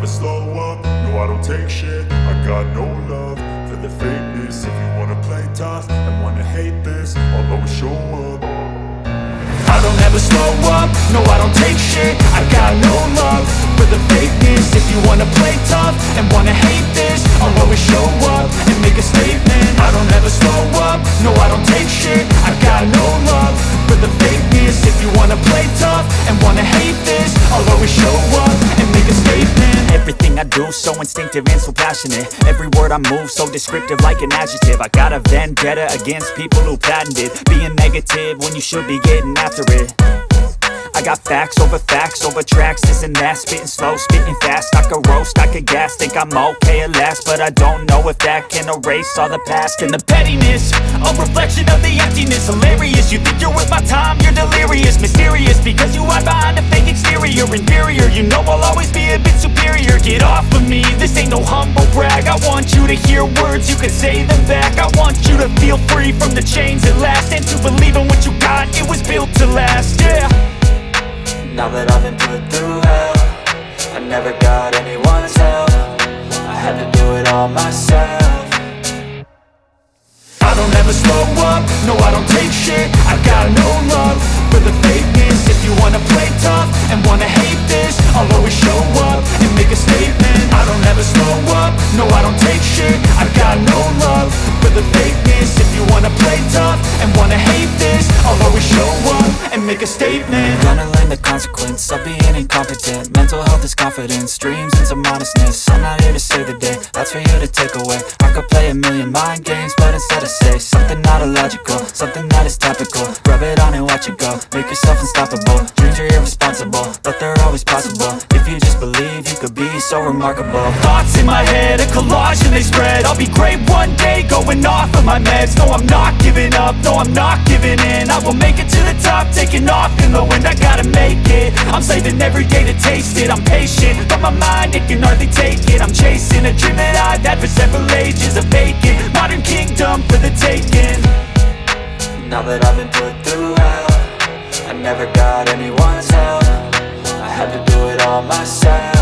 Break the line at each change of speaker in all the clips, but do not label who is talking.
slow up, no I don't take shit. I got no love for the fakeness. If you wanna play tough and wanna hate this, I'll always show up. I don't ever slow up, no I don't take shit. I got no love for the fakeness. If you wanna play tough and wanna hate this, I'll always show up and make a statement. I don't ever slow up, no I don't take shit. I got no love for the fakeness. If you wanna play tough and wanna hate this, I'll always show up and make a statement.
Everything I do so instinctive and so passionate. Every word I move so descriptive like an adjective. I got a vendetta against people who patented being negative when you should be getting after it. I got facts over tracks, this and that. Spitting slow, spitting fast, I could roast, I could gas. Think I'm okay at last, but I don't know if that can erase all the past. And the pettiness, a reflection of the emptiness. Hilarious, you think you're worth my time, you're delirious. Mysterious, because you hide behind a fake exterior. Inferior, you know I'll always be a bit superior. Get off of me, this ain't no humble brag. I want you to hear words, you can say them back. I want you to feel free from the chains at last, and to believe in what you got, it was built to last, yeah.
Now that I've been put through hell, I never got anyone's help. I had to do it all myself.
I don't ever slow up, no I don't take shit. I got no love for the fakeness. If you wanna play tough and wanna hate this, I'll always show up and make a statement. I don't ever slow up, no I don't take shit. I got no love for the fakeness. If you wanna play tough and wanna hate this, I'll always show up and make a statement.
Gonna learn the consequence of being incompetent. Mental health is confidence, dreams into modestness. I'm not here to save the day, that's for you to take away. I could play a million mind games, but instead I say something not illogical, something that is topical. Rub it on and watch it go, make yourself unstoppable. Dreams are irresponsible, but they're always possible. If you just believe, you could be so remarkable.
Thoughts in my head, a collage and they spread. I'll be great one day, going off of my meds. No, I'm not giving up, no, I'm not giving in. I will make it to the top, taking off in the wind. I gotta make it, I'm saving every day to taste it. I'm patient, but my mind, it can hardly take it. I'm chasing a dream that I've had for several ages. A vacant, modern kingdom for the taking.
Now that I've been put through hell, I never got anyone's help. I had to do it all myself.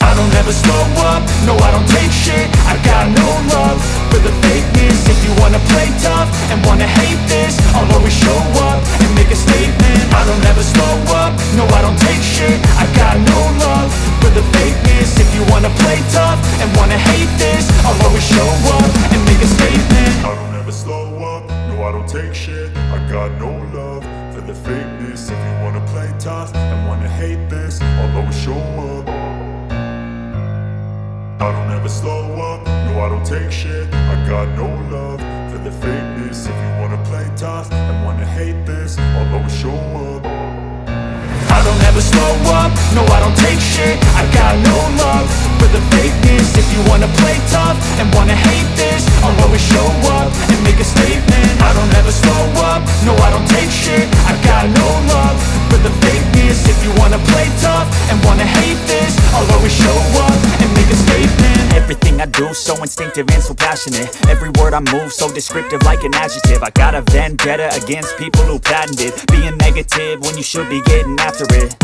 I don't ever slow up, no I don't take shit. I got no love for the fakeness. If you wanna play tough and wanna hate this, I'll always show up and make a statement. I don't ever slow up, no I don't take shit. I got no love for the fakeness. If you wanna play tough and wanna hate this, I'll always show up and make a statement. I don't ever slow up, no I don't take shit. I got no love for the fakeness. If you wanna play tough and wanna hate this, I'll always show up. I don't ever slow up, no I don't take shit. I got no love for the fakeness. If you wanna play tough and wanna hate this, I'll always show up. I don't ever slow up, no I don't take shit. I got no love for the fakeness. If you wanna play tough and wanna hate this, I'll always show up and make a statement. I don't ever slow up, no I don't take shit. I got no love for the fakeness. If you wanna play tough and wanna hate this, I'll always show up and make a statement.
Everything I do so instinctive and so passionate. Every word I move so descriptive like an adjective. I got a vendetta against people who patented being negative when you should be getting after it.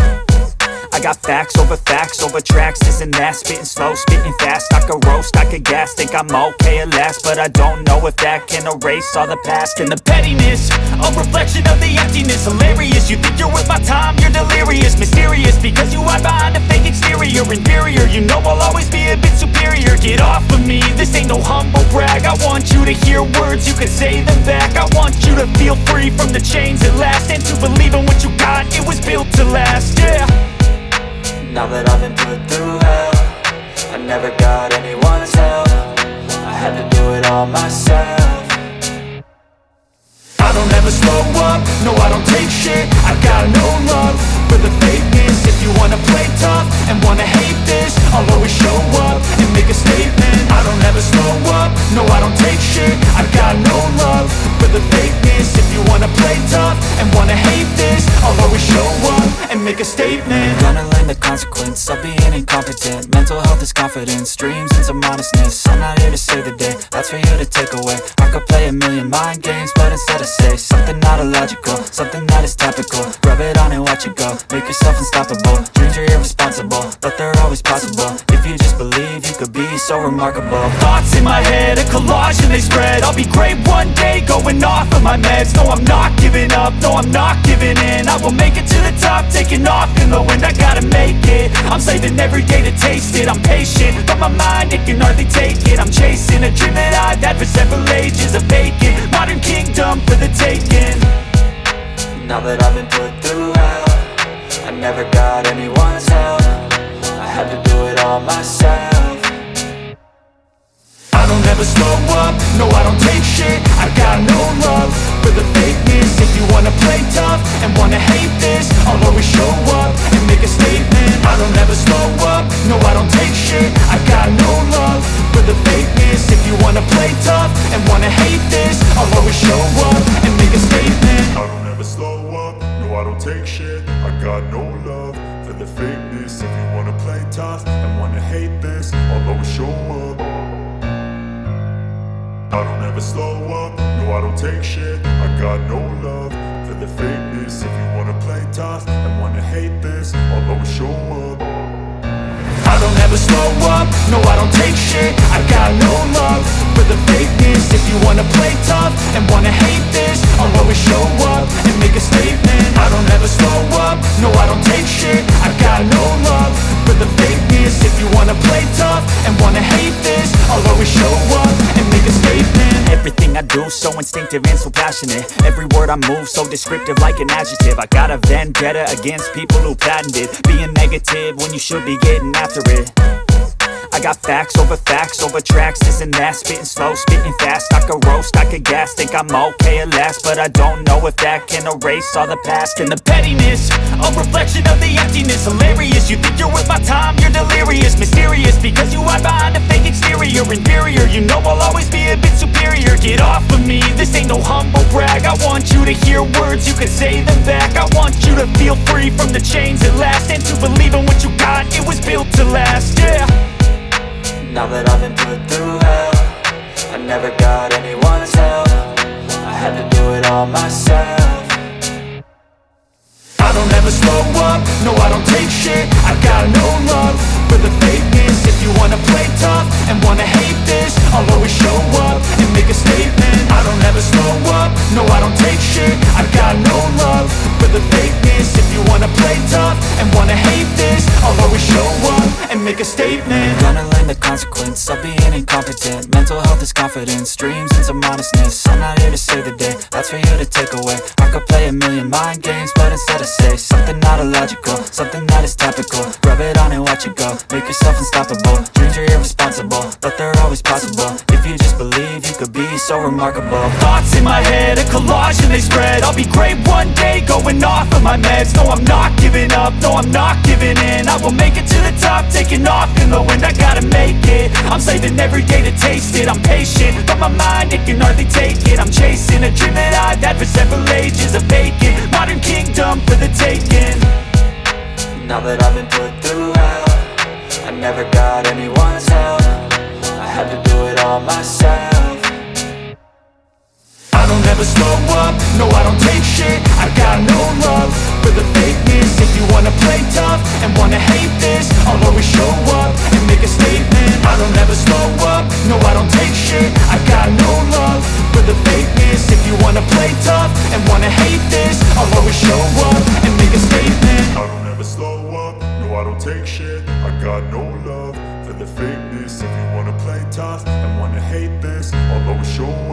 I got facts over tracks, this and that. Spitting slow, spitting fast, I could roast, I could gas. Think I'm okay at last, but I don't know if that can erase all the past. And the pettiness, a reflection of the emptiness. Hilarious, you think you're worth my time, you're delirious. Mysterious, because you hide behind a fake exterior. Inferior, you know I'll always be a bit superior. Get off of me, this ain't no humble brag. I want you to hear words, you can say them back. I want you to feel free from the chains at last, and to believe in what you got, it was built to last, yeah.
Now that I've been put through hell, I never got anyone's help. I had to do it all myself.
I don't ever slow up, no I don't take shit. I got no love for the fakeness. If you wanna play tough and wanna hate this, I'll always show up and make a statement. I don't ever slow up, no I don't take shit. I got no love for the fakeness. If you wanna play tough and wanna hate this, I'll always show up and make a statement.
Gonna learn the consequence of being incompetent. Mental health is confidence, dreams into modestness. I'm not here to save the day, that's for you to take away. I could play a million mind games, but instead I say something not illogical, something that is topical. Rub it on and watch it go, make yourself unstoppable. Dreams are irresponsible, impossible, but they're always possible. If you just believe, you could be so remarkable.
Thoughts in my head, a collage and they spread. I'll be great one day, going off of my meds. No, I'm not giving up, no, I'm not giving in. I will make it to the top, taking off in the wind. I gotta make it, I'm saving every day to taste it. I'm patient, but my mind, it can hardly take it. I'm chasing a dream that I've had for several ages. A vacant, modern kingdom for the taking.
Now that I've been put through hell, I never got anyone's help. I had to do it all myself.
I don't ever slow up, no I don't take shit. I got no love for the fakeness. If you wanna play tough and wanna hate this, I'll always show up and make a statement. I don't ever slow up, no I don't take shit. I got no love for the fakeness. If you wanna play tough and wanna hate this, I'll always show up and make a statement.
I don't ever slow up, no I don't take shit. I got no love for the fakeness. If you wanna play tough and wanna hate this, I'll always show up. I don't ever slow up, no I don't take shit. I got no love for the fakeness. If you wanna play tough and wanna hate this, I'll always show up.
I don't ever slow up, no I don't take shit. I got no love for the fakeness. If you wanna play tough and wanna hate this, I'll always show up and make a statement. I don't ever slow up, no I don't take shit. I got no love for the fakeness. If you wanna play tough and wanna hate this, I'll always show up and make a statement. Everything I do so instinctive and so passionate. Every word I move so descriptive like an adjective. I got a vendetta against people who patented being negative when you should be getting after it. I got facts over tracks, this and that. Spitting slow, spitting fast. I could roast, I could gas. Think I'm okay at last, but I don't know if that can erase all the past. And the pettiness, a reflection of the emptiness. Hilarious, you think you're worth my time, you're delirious. Mysterious, because you hide behind a fake exterior. Inferior, you know I'll always be a bit superior. Get off of me, this ain't no humble brag. I want you to hear words, you can say them back. I want you to feel free from the chains at last, and to believe in what you got, it was built to last, yeah.
Now that I've been put through hell, I never got anyone's help. I had to do it all myself.
I don't ever slow up, no I don't take shit. I got no love for the fakeness. If you wanna play tough and wanna hate this, I'll always show up and make a statement. I don't ever slow up, no I don't take shit. I got no love for the fakeness. If you wanna play tough and wanna hate this, I'll always show up and make a statement.
Gonna learn the consequence of being incompetent. Mental health is confidence, dreams into modestness. I'm not here to save the day, that's for you to take away. I could play a million mind games, but instead I say something not illogical, something that is topical. Rub it on and watch it go, make yourself unstoppable. Dreams are irresponsible, but they're always possible. If you just believe, you could be so remarkable.
Thoughts in my head, a collage and they spread. I'll be great one day, going off of my meds. No, I'm not giving up, no, I'm not giving in. I will make it to the top, taking off in the wind. I gotta make it, I'm saving every day to taste it. I'm patient, but my mind, it can hardly take it. I'm chasing a dream that I've had for several ages. A vacant, modern kingdom for the taking.
Now that I've been put through hell, I never got anyone's help. I had to do it all myself.
I don't ever slow up, no I don't take shit. I got no love for the fakeness. If you wanna play tough and wanna hate this, I'll always show up and make a statement. I don't ever slow up, no I don't take shit. I got no love for the fakeness. If you wanna play tough and wanna hate this, I'll always show up and make a statement.
I don't ever slow up, no I don't take shit. I got no love for the fakeness. If you wanna play tough and wanna hate this, I'll always show up.